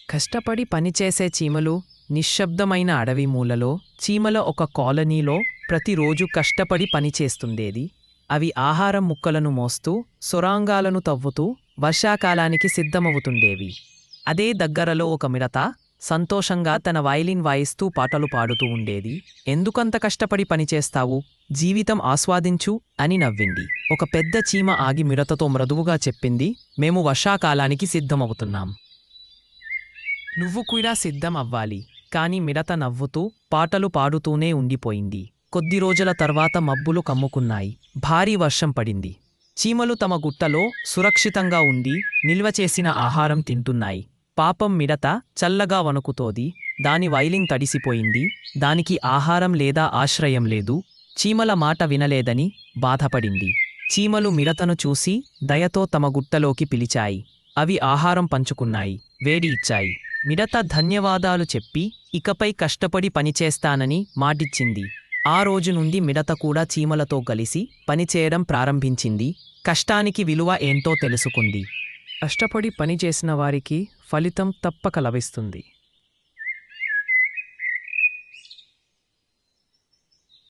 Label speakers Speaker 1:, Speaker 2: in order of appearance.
Speaker 1: కష్టపడి పనిచేసే చీమలు నిశ్శబ్దమైన అడవి మూలలో చీమల ఒక కాలనీలో ప్రతిరోజు కష్టపడి పనిచేస్తుండేది. అవి ఆహారం ముక్కలను మోస్తూ సొరంగాలను తవ్వుతూ వర్షాకాలానికి సిద్ధమవుతుండేవి. అదే దగ్గరలో ఒక మిడత సంతోషంగా తన వయలిన్ వాయిస్తూ పాటలు పాడుతూ ఉండేది. ఎందుకంత కష్టపడి పనిచేస్తావు, జీవితం ఆస్వాదించు అని నవ్వింది. ఒక పెద్ద చీమ ఆగి మిడతతో మృదువుగా చెప్పింది, మేము వర్షాకాలానికి సిద్ధమవుతున్నాం, నువ్వు కూడా సిద్ధం అవ్వాలి. కాని మిడత నవ్వుతూ పాటలు పాడుతూనే ఉండిపోయింది. కొద్ది రోజుల తర్వాత మబ్బులు కమ్ముకున్నాయి. భారీ వర్షం పడింది. చీమలు తమ గుట్టలో సురక్షితంగా ఉండి నిల్వచేసిన ఆహారం తింటున్నాయి. పాపం మిడత చల్లగా వణుకుతోంది. దాని వయలిన్ తడిసిపోయింది. దానికి ఆహారం లేదా ఆశ్రయం లేదు. చీమల మాట వినలేదని బాధపడింది. చీమలు మిడతను చూసి దయతో తమ గుట్టలోకి పిలిచాయి. అవి ఆహారం పంచుకున్నాయి, వేడి ఇచ్చాయి. మిడత ధన్యవాదాలు చెప్పి ఇకపై కష్టపడి పనిచేస్తానని మాటిచ్చింది. ఆ రోజు నుండి మిడత కూడా చీమలతో కలిసి పనిచేయడం ప్రారంభించింది. కష్టానికి విలువ ఏంటో తెలుసుకుంది. కష్టపడి పనిచేసిన వారికి ఫలితం తప్పక లభిస్తుంది.